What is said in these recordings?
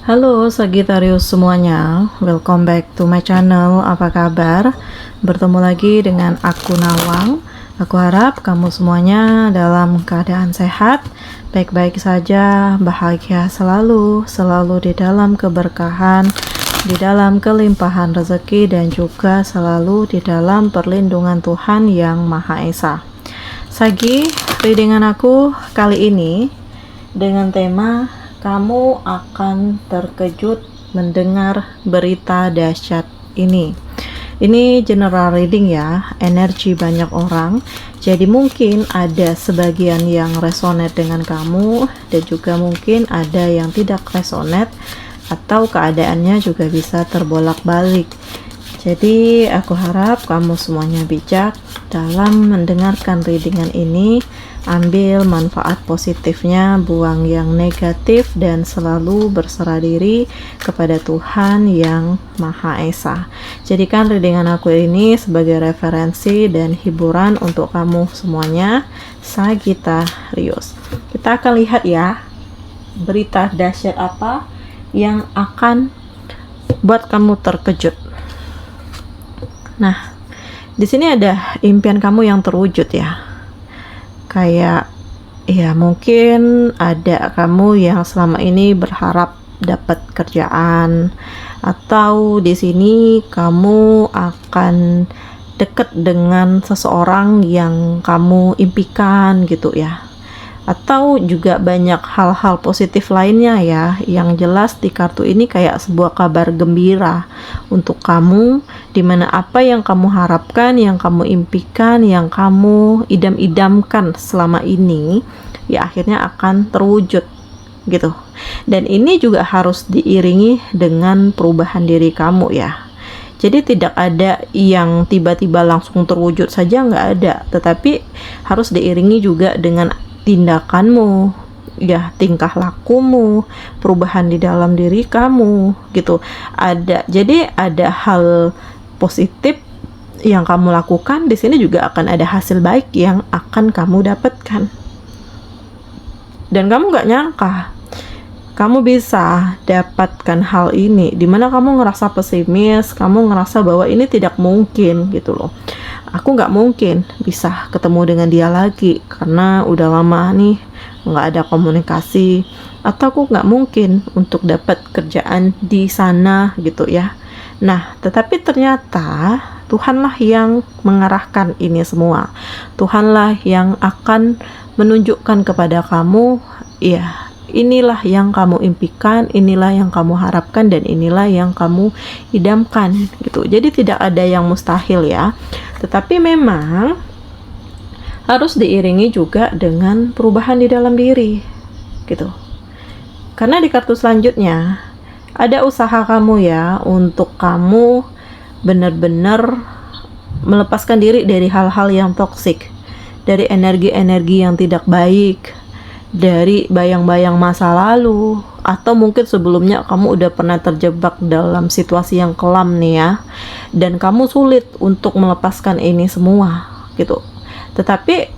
Halo Sagittarius semuanya, welcome back to my channel. Apa kabar? Bertemu lagi dengan aku Nawang. Aku harap kamu semuanya dalam keadaan sehat, baik-baik saja, bahagia selalu, selalu di dalam keberkahan, di dalam kelimpahan rezeki, dan juga selalu di dalam perlindungan Tuhan Yang Maha Esa. Sagi, readingan aku kali ini dengan tema kamu akan terkejut mendengar berita dahsyat ini. Ini general reading ya, energi banyak orang. Jadi mungkin ada sebagian yang resonate dengan kamu dan juga mungkin ada yang tidak resonate atau keadaannya juga bisa terbolak-balik. Jadi aku harap kamu semuanya bijak dalam mendengarkan readingan ini. Ambil manfaat positifnya, buang yang negatif, dan selalu berserah diri kepada Tuhan Yang Maha Esa. Jadikan readingan aku ini sebagai referensi dan hiburan untuk kamu semuanya, Sagittarius. Kita akan lihat ya, berita dahsyat apa yang akan buat kamu terkejut. Nah, di sini ada impian kamu yang terwujud ya. Kayak ya mungkin ada kamu yang selama ini berharap dapat kerjaan, atau di sini kamu akan dekat dengan seseorang yang kamu impikan gitu ya. Atau juga banyak hal-hal positif lainnya ya. Yang jelas di kartu ini kayak sebuah kabar gembira untuk kamu, dimana apa yang kamu harapkan, yang kamu impikan, yang kamu idam-idamkan selama ini ya akhirnya akan terwujud gitu. Dan ini juga harus diiringi dengan perubahan diri kamu ya. Jadi tidak ada yang tiba-tiba langsung terwujud saja, nggak ada, tetapi harus diiringi juga dengan tindakanmu ya, tingkah lakumu, perubahan di dalam diri kamu gitu. Jadi ada hal positif yang kamu lakukan, di sini juga akan ada hasil baik yang akan kamu dapatkan. Dan kamu nggak nyangka kamu bisa dapatkan hal ini, dimana kamu ngerasa pesimis, kamu ngerasa bahwa ini tidak mungkin gitu loh. Aku nggak mungkin bisa ketemu dengan dia lagi karena udah lama nih nggak ada komunikasi, atau aku nggak mungkin untuk dapat kerjaan di sana gitu ya. Nah, tetapi ternyata Tuhanlah yang mengarahkan ini semua. Tuhanlah yang akan menunjukkan kepada kamu ya, inilah yang kamu impikan, inilah yang kamu harapkan, dan inilah yang kamu idamkan gitu. Jadi tidak ada yang mustahil ya. Tetapi memang harus diiringi juga dengan perubahan di dalam diri gitu. Karena di kartu selanjutnya ada usaha kamu ya untuk kamu benar-benar melepaskan diri dari hal-hal yang toksik, dari energi-energi yang tidak baik, dari bayang-bayang masa lalu, atau mungkin sebelumnya kamu udah pernah terjebak dalam situasi yang kelam nih ya, dan kamu sulit untuk melepaskan ini semua gitu. Tetapi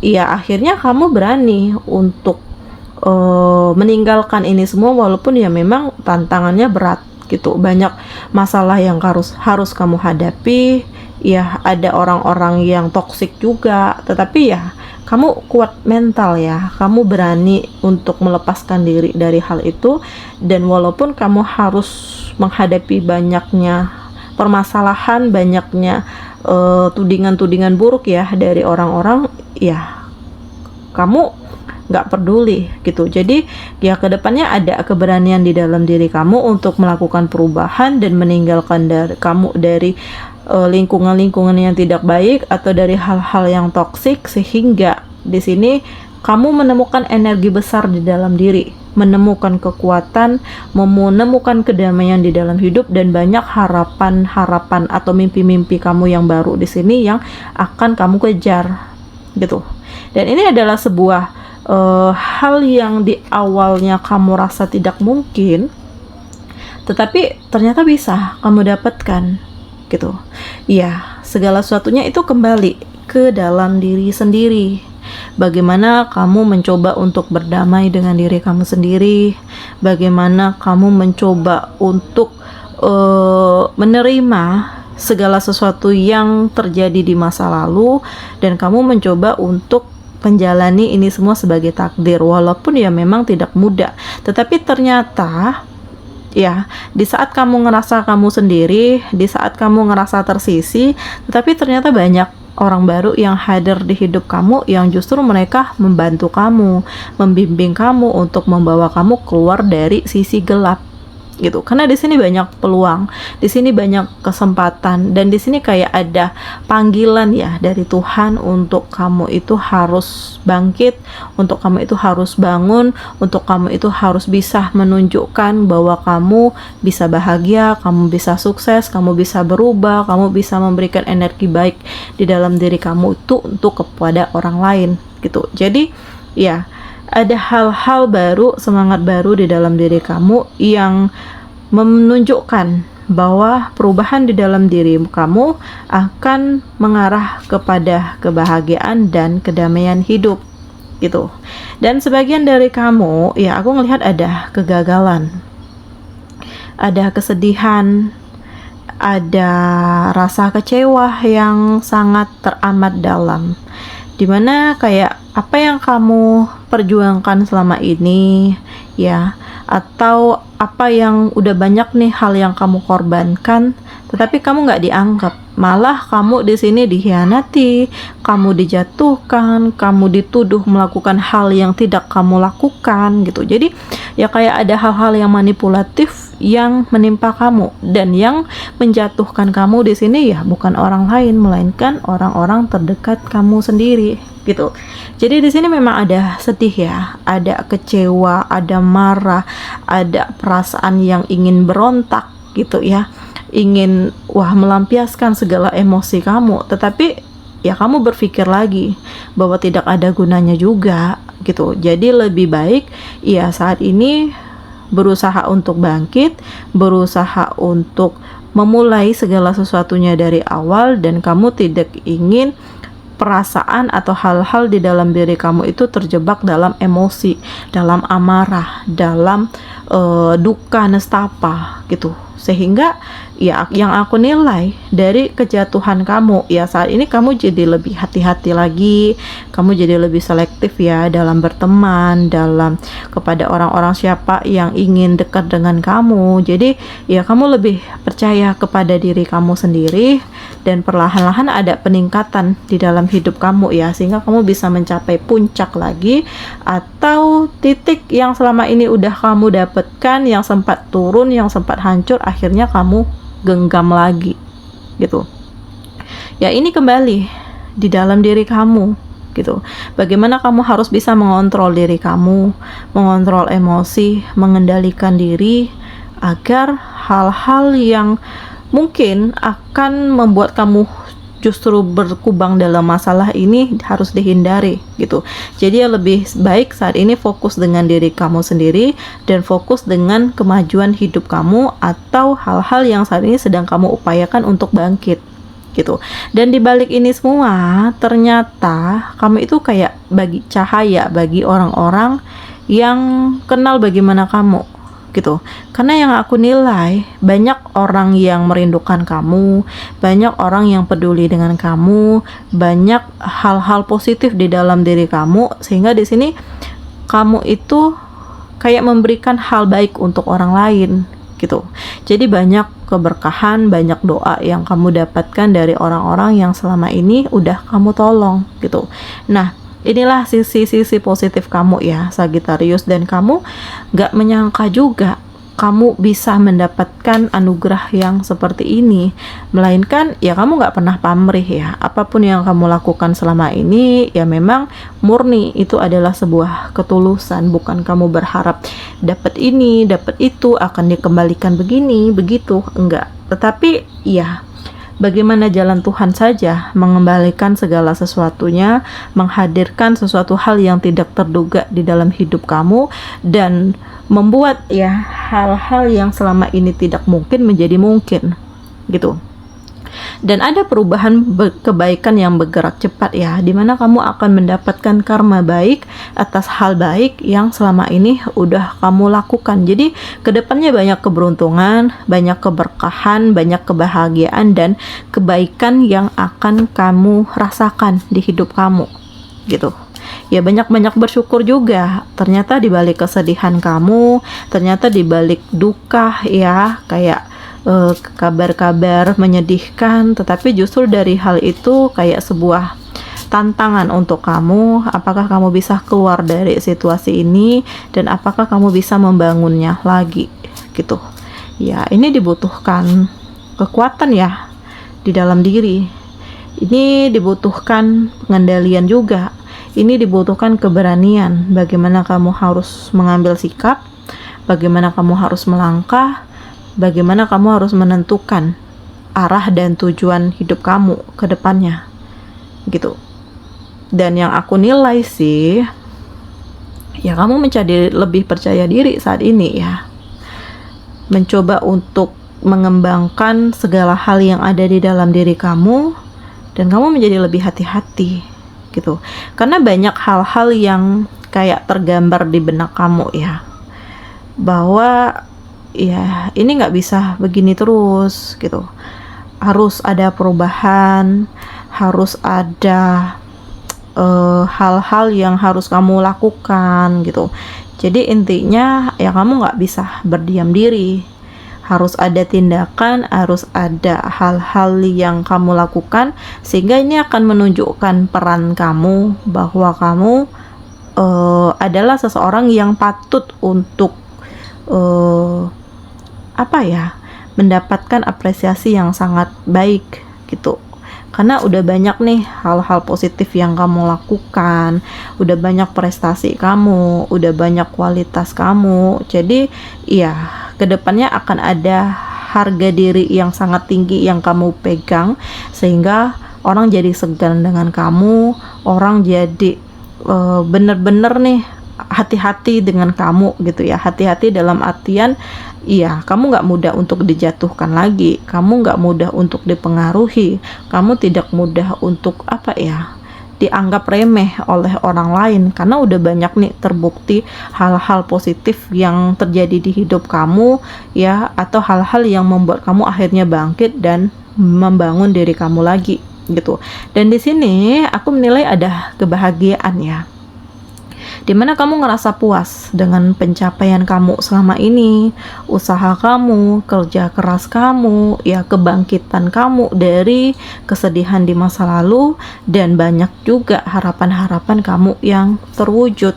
ya akhirnya kamu berani untuk meninggalkan ini semua, walaupun ya memang tantangannya berat gitu, banyak masalah yang harus kamu hadapi ya, ada orang-orang yang toksik juga, tetapi ya kamu kuat mental ya, kamu berani untuk melepaskan diri dari hal itu. Dan walaupun kamu harus menghadapi banyaknya permasalahan, banyaknya tudingan-tudingan buruk ya dari orang-orang, ya kamu nggak peduli gitu. Jadi ya kedepannya ada keberanian di dalam diri kamu untuk melakukan perubahan dan meninggalkan kamu dari lingkungan-lingkungan yang tidak baik atau dari hal-hal yang toksik, sehingga di sini kamu menemukan energi besar di dalam diri, menemukan kekuatan, menemukan kedamaian di dalam hidup, dan banyak harapan-harapan atau mimpi-mimpi kamu yang baru di sini yang akan kamu kejar gitu. Dan ini adalah sebuah hal yang di awalnya kamu rasa tidak mungkin, tetapi ternyata bisa kamu dapatkan gitu. Ya, segala sesuatunya itu kembali ke dalam diri sendiri. Bagaimana kamu mencoba untuk berdamai dengan diri kamu sendiri, bagaimana kamu mencoba untuk menerima segala sesuatu yang terjadi di masa lalu, dan kamu mencoba untuk menjalani ini semua sebagai takdir, walaupun ya memang tidak mudah. Tetapi ternyata ya, di saat kamu ngerasa kamu sendiri, di saat kamu ngerasa tersisi, tetapi ternyata banyak orang baru yang hadir di hidup kamu, yang justru mereka membantu kamu, membimbing kamu untuk membawa kamu keluar dari sisi gelap gitu. Karena di sini banyak peluang, di sini banyak kesempatan, dan di sini kayak ada panggilan ya dari Tuhan untuk kamu itu harus bangkit, untuk kamu itu harus bangun, untuk kamu itu harus bisa menunjukkan bahwa kamu bisa bahagia, kamu bisa sukses, kamu bisa berubah, kamu bisa memberikan energi baik di dalam diri kamu itu untuk kepada orang lain gitu. Jadi ya, ada hal-hal baru, semangat baru di dalam diri kamu yang menunjukkan bahwa perubahan di dalam diri kamu akan mengarah kepada kebahagiaan dan kedamaian hidup gitu. Dan sebagian dari kamu, ya aku ngelihat ada kegagalan, ada kesedihan, ada rasa kecewa yang sangat teramat dalam, dimana kayak apa yang kamu perjuangkan selama ini ya, atau apa yang udah banyak nih hal yang kamu korbankan, tetapi kamu nggak dianggap, malah kamu di sini dikhianati, kamu dijatuhkan, kamu dituduh melakukan hal yang tidak kamu lakukan gitu. Jadi ya kayak ada hal-hal yang manipulatif yang menimpa kamu, dan yang menjatuhkan kamu di sini ya bukan orang lain melainkan orang-orang terdekat kamu sendiri gitu. Jadi di sini memang ada sedih ya, ada kecewa, ada marah, ada perasaan yang ingin berontak gitu ya, ingin melampiaskan segala emosi kamu, tetapi ya kamu berpikir lagi bahwa tidak ada gunanya juga gitu. Jadi lebih baik ya saat ini berusaha untuk bangkit, berusaha untuk memulai segala sesuatunya dari awal, dan kamu tidak ingin perasaan atau hal-hal di dalam diri kamu itu terjebak dalam emosi, dalam amarah, dalam duka nestapa gitu. Sehingga ya yang aku nilai dari kejatuhan kamu ya saat ini, kamu jadi lebih hati-hati lagi, kamu jadi lebih selektif ya dalam berteman, dalam kepada orang-orang siapa yang ingin dekat dengan kamu. Jadi ya kamu lebih percaya kepada diri kamu sendiri, dan perlahan-lahan ada peningkatan di dalam hidup kamu ya, sehingga kamu bisa mencapai puncak lagi, atau titik yang selama ini udah kamu dapatkan, yang sempat turun, yang sempat hancur, akhirnya kamu genggam lagi gitu. Ya ini kembali di dalam diri kamu gitu. Bagaimana kamu harus bisa mengontrol diri kamu, mengontrol emosi, mengendalikan diri, agar hal-hal yang mungkin akan membuat kamu justru berkubang dalam masalah ini harus dihindari gitu. Jadi ya lebih baik saat ini fokus dengan diri kamu sendiri, dan fokus dengan kemajuan hidup kamu atau hal-hal yang saat ini sedang kamu upayakan untuk bangkit gitu. Dan di balik ini semua ternyata kamu itu kayak bagi cahaya bagi orang-orang yang kenal bagaimana kamu gitu. Karena yang aku nilai, banyak orang yang merindukan kamu, banyak orang yang peduli dengan kamu, banyak hal-hal positif di dalam diri kamu, sehingga di sini kamu itu kayak memberikan hal baik untuk orang lain gitu. Jadi banyak keberkahan, banyak doa yang kamu dapatkan dari orang-orang yang selama ini udah kamu tolong gitu. Nah, inilah sisi-sisi positif kamu ya Sagittarius, dan kamu gak menyangka juga kamu bisa mendapatkan anugerah yang seperti ini, melainkan ya kamu gak pernah pamrih ya. Apapun yang kamu lakukan selama ini ya memang murni itu adalah sebuah ketulusan, bukan kamu berharap dapat ini, dapat itu, akan dikembalikan begini, begitu, enggak. Tetapi ya bagaimana jalan Tuhan saja mengembalikan segala sesuatunya, menghadirkan sesuatu hal yang tidak terduga di dalam hidup kamu, dan membuat ya hal-hal yang selama ini tidak mungkin menjadi mungkin gitu. Dan ada perubahan kebaikan yang bergerak cepat ya, dimana kamu akan mendapatkan karma baik atas hal baik yang selama ini udah kamu lakukan. Jadi kedepannya banyak keberuntungan, banyak keberkahan, banyak kebahagiaan dan kebaikan yang akan kamu rasakan di hidup kamu gitu. Ya banyak-banyak bersyukur juga. Ternyata di balik kesedihan kamu, ternyata di balik duka ya, kayak kabar-kabar menyedihkan, tetapi justru dari hal itu kayak sebuah tantangan untuk kamu. Apakah kamu bisa keluar dari situasi ini dan apakah kamu bisa membangunnya lagi gitu. Ya, ini dibutuhkan kekuatan ya di dalam diri. Ini dibutuhkan pengendalian juga. Ini dibutuhkan keberanian, bagaimana kamu harus mengambil sikap, bagaimana kamu harus melangkah, bagaimana kamu harus menentukan arah dan tujuan hidup kamu ke depannya gitu. Dan yang aku nilai sih, ya kamu menjadi lebih percaya diri saat ini ya, mencoba untuk mengembangkan segala hal yang ada di dalam diri kamu, dan kamu menjadi lebih hati-hati gitu, karena banyak hal-hal yang kayak tergambar di benak kamu ya, bahwa ya ini nggak bisa begini terus gitu, harus ada perubahan, harus ada hal-hal yang harus kamu lakukan gitu. Jadi intinya ya kamu nggak bisa berdiam diri, harus ada tindakan, harus ada hal-hal yang kamu lakukan, sehingga ini akan menunjukkan peran kamu bahwa kamu adalah seseorang yang patut untuk mendapatkan apresiasi yang sangat baik gitu. Karena udah banyak nih hal-hal positif yang kamu lakukan, udah banyak prestasi kamu, udah banyak kualitas kamu. Jadi ya kedepannya akan ada harga diri yang sangat tinggi yang kamu pegang, sehingga orang jadi segan dengan kamu, orang jadi bener-bener nih hati-hati dengan kamu gitu ya. Hati-hati dalam artian iya, kamu nggak mudah untuk dijatuhkan lagi, kamu nggak mudah untuk dipengaruhi, kamu tidak mudah untuk dianggap remeh oleh orang lain, karena udah banyak nih terbukti hal-hal positif yang terjadi di hidup kamu ya, atau hal-hal yang membuat kamu akhirnya bangkit dan membangun diri kamu lagi gitu. Dan di sini aku menilai ada kebahagiaan ya, dimana kamu ngerasa puas dengan pencapaian kamu selama ini, usaha kamu, kerja keras kamu, ya kebangkitan kamu dari kesedihan di masa lalu, dan banyak juga harapan-harapan kamu yang terwujud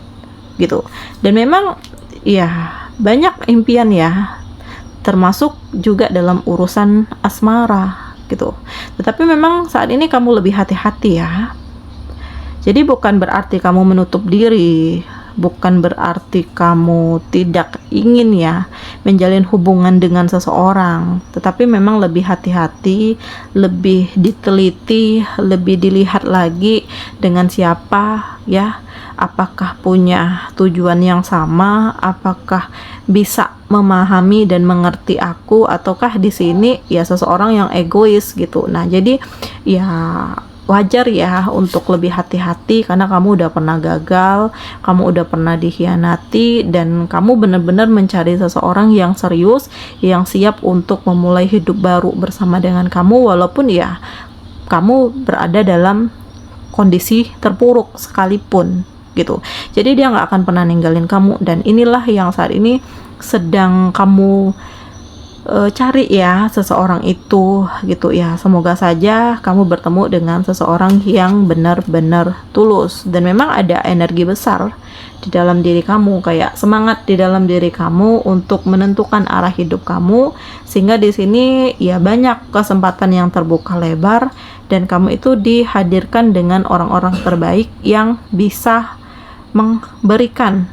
gitu. Dan memang ya banyak impian ya, termasuk juga dalam urusan asmara gitu. Tetapi memang saat ini kamu lebih hati-hati ya. Jadi bukan berarti kamu menutup diri, bukan berarti kamu tidak ingin ya menjalin hubungan dengan seseorang, tetapi memang lebih hati-hati, lebih diteliti, lebih dilihat lagi dengan siapa ya, apakah punya tujuan yang sama, apakah bisa memahami dan mengerti aku, ataukah di sini ya seseorang yang egois gitu. Nah, jadi ya wajar ya untuk lebih hati-hati, karena kamu udah pernah gagal, kamu udah pernah dikhianati, dan kamu benar-benar mencari seseorang yang serius, yang siap untuk memulai hidup baru bersama dengan kamu, walaupun ya kamu berada dalam kondisi terpuruk sekalipun gitu. Jadi dia nggak akan pernah ninggalin kamu, dan inilah yang saat ini sedang kamu cari ya, seseorang itu gitu ya. Semoga saja kamu bertemu dengan seseorang yang benar-benar tulus, dan memang ada energi besar di dalam diri kamu, kayak semangat di dalam diri kamu untuk menentukan arah hidup kamu, sehingga di sini ya banyak kesempatan yang terbuka lebar, dan kamu itu dihadirkan dengan orang-orang terbaik yang bisa memberikan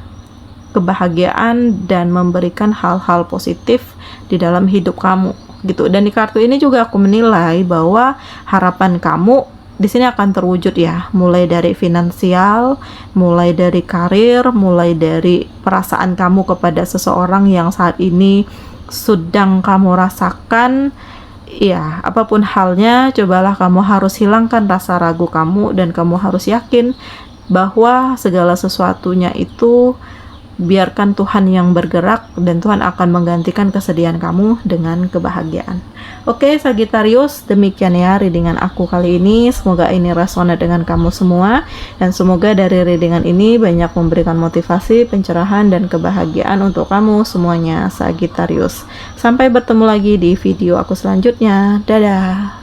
kebahagiaan dan memberikan hal-hal positif di dalam hidup kamu gitu. Dan di kartu ini juga aku menilai bahwa harapan kamu di sini akan terwujud ya, mulai dari finansial, mulai dari karir, mulai dari perasaan kamu kepada seseorang yang saat ini sedang kamu rasakan Ya, apapun halnya, cobalah kamu harus hilangkan rasa ragu kamu dan kamu harus yakin bahwa segala sesuatunya itu biarkan Tuhan yang bergerak dan Tuhan akan menggantikan kesedihan kamu dengan kebahagiaan. Oke, Sagittarius, demikian ya readingan aku kali ini. Semoga ini resonate dengan kamu semua dan semoga dari readingan ini banyak memberikan motivasi, pencerahan dan kebahagiaan untuk kamu semuanya, Sagittarius. Sampai bertemu lagi di video aku selanjutnya. Dadah.